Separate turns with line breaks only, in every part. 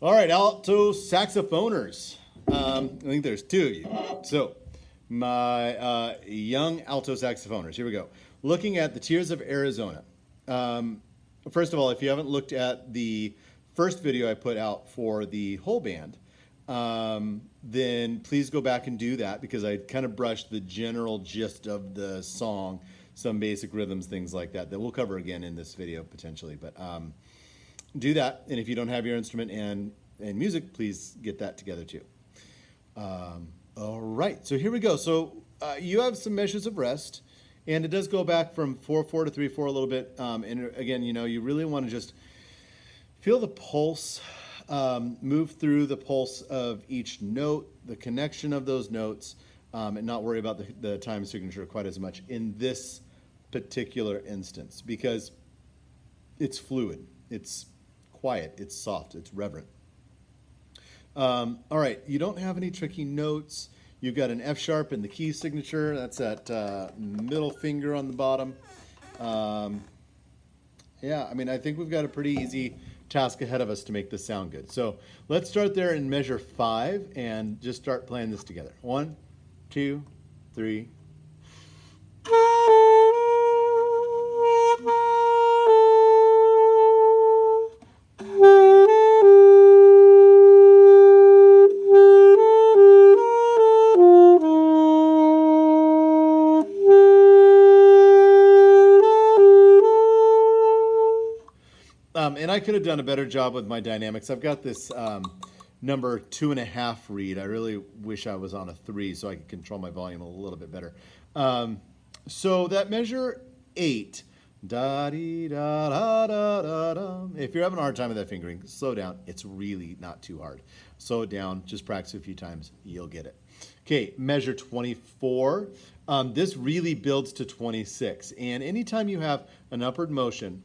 All right, alto saxophoners. I think there's two of you. So, my young alto saxophoners. Here we go. Looking at the Tears of Arizona. First of all, if you haven't looked at the first video I put out for the whole band, then please go back and do that because I kind of brushed the general gist of the song, some basic rhythms, things like that we'll cover again in this video potentially. But do that, and if you don't have your instrument and music, please get that together too. All right, so here we go. So you have some measures of rest, and it does go back from 4/4 to 3/4 a little bit. And again, you really want to just feel the pulse, move through the pulse of each note, the connection of those notes, and not worry about the time signature quite as much in this particular instance because it's fluid, it's quiet, it's soft, it's reverent. All right, you don't have any tricky notes. You've got an F sharp in the key signature. That's that middle finger on the bottom. Yeah, I mean, I think we've got a pretty easy task ahead of us to make this sound good. So let's start there in measure 5 and just start playing this together. 1, 2, 3. And I could have done a better job with my dynamics. I've got this number 2.5 reed. I really wish I was on a 3 so I could control my volume a little bit better. So that measure 8, da dee da da da da da. If you're having a hard time with that fingering, slow down. It's really not too hard. Slow it down. Just practice a few times. You'll get it. Okay, measure 24. This really builds to 26. And anytime you have an upward motion,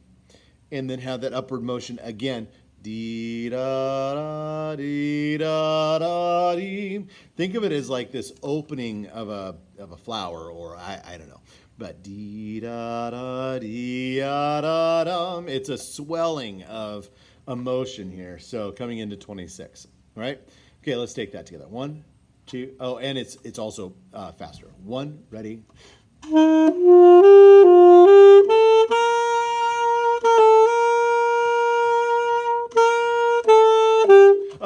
and then have that upward motion again. Dee da da dee da da dee. Think of it as like this opening of a flower, or I don't know. But dee da da dee da da da. It's a swelling of emotion here. So coming into 26. All right. Okay, let's take that together. 1, 2. Oh, and it's also faster. 1, ready.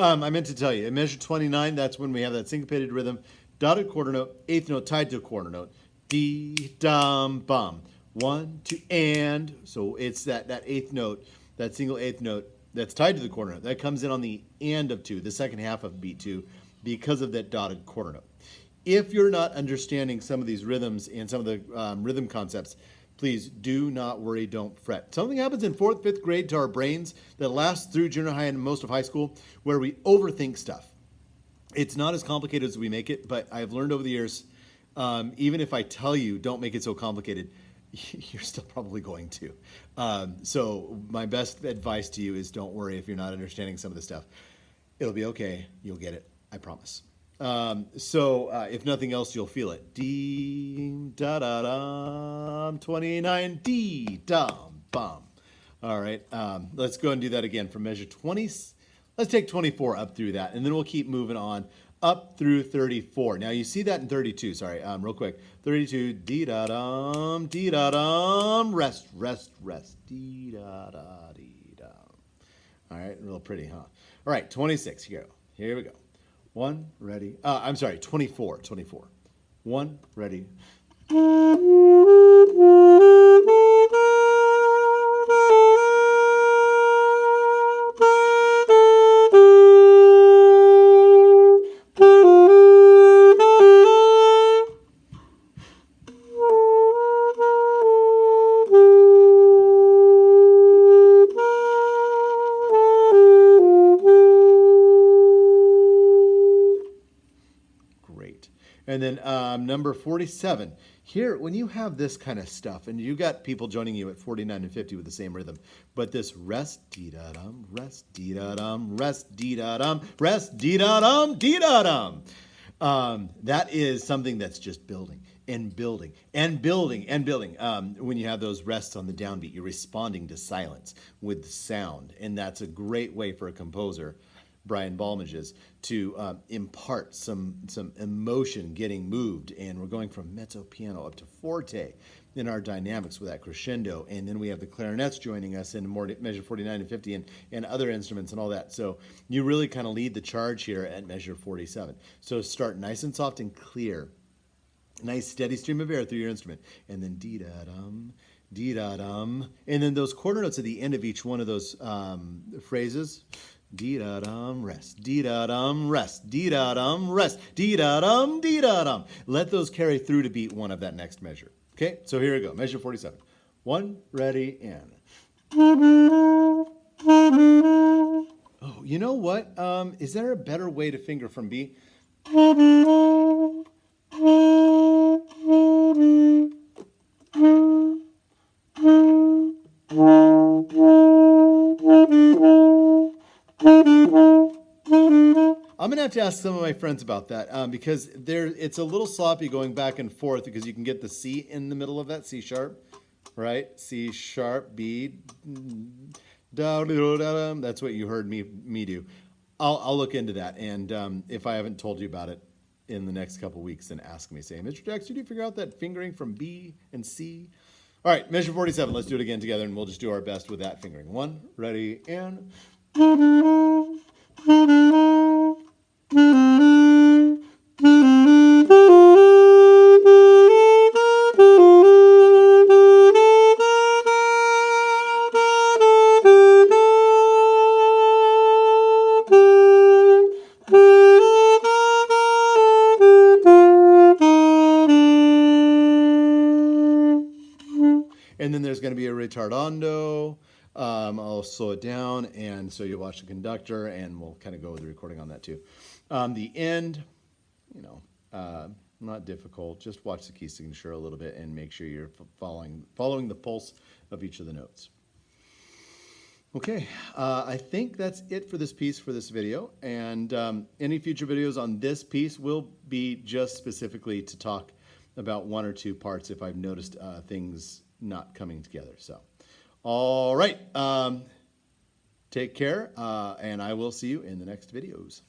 I meant to tell you, in measure 29, that's when we have that syncopated rhythm, dotted quarter note, eighth note tied to a quarter note, dee, dum, bum. 1, 2, and. So it's that eighth note, that single eighth note that's tied to the quarter note. That comes in on the and of 2, the second half of beat 2, because of that dotted quarter note. If you're not understanding some of these rhythms and some of the rhythm concepts, please do not worry, don't fret. Something happens in 4th, 5th grade to our brains that lasts through junior high and most of high school where we overthink stuff. It's not as complicated as we make it, but I've learned over the years, even if I tell you don't make it so complicated, you're still probably going to. So my best advice to you is don't worry if you're not understanding some of the stuff. It'll be okay. You'll get it. I promise. So if nothing else, you'll feel it. Dee da da dum 29 dee dum bum. All right, let's go and do that again from measure 20. Let's take 24 up through that, and then we'll keep moving on up through 34. Now you see that in 32. Sorry, real quick. 32 dee da dum rest rest rest dee da da dee dum. All right, real pretty, huh? All right, 26. Here we go. 1, ready. I'm sorry, 24. 1, ready. And then number 47. Here, when you have this kind of stuff, and you got people joining you at 49 and 50 with the same rhythm, but this rest, dee-da-dum, rest, dee-da-dum, rest, dee-da-dum, rest, dee-da-dum, dee-da-dum. That is something that's just building and building and building and building. When you have those rests on the downbeat, you're responding to silence with sound, and that's a great way for a composer Brian Balmage's to impart some emotion getting moved, and we're going from mezzo piano up to forte in our dynamics with that crescendo, and then we have the clarinets joining us in more measure 49 and 50 and other instruments and all that. So you really kind of lead the charge here at measure 47. So start nice and soft and clear. Nice steady stream of air through your instrument, and then dee-da-dum, dee-da-dum, and then those quarter notes at the end of each one of those phrases. Dee-da-dum, rest, dee-da-dum, rest, dee-da-dum, rest, dee-da-dum, dee-da-dum. Let those carry through to beat one of that next measure. Okay, so here we go, measure 47. 1, ready, and. Oh, you know what? Is there a better way to finger from B? I'm gonna have to ask some of my friends about that because it's a little sloppy going back and forth because you can get the C in the middle of that C sharp, right? C sharp, B, da da da. That's what you heard me do. I'll look into that, and if I haven't told you about it in the next couple weeks, then ask me. Say, Mr. Jackson, did you figure out that fingering from B and C? All right, measure 47. Let's do it again together, and we'll just do our best with that fingering. 1, ready, and. And then there's going to be a retardando. I'll slow it down, and so you'll watch the conductor, and we'll kind of go with the recording on that too. The end, not difficult. Just watch the key signature a little bit and make sure you're following the pulse of each of the notes. Okay, I think that's it for this piece for this video, and any future videos on this piece will be just specifically to talk about one or two parts if I've noticed things not coming together. So, all right, take care, and I will see you in the next videos.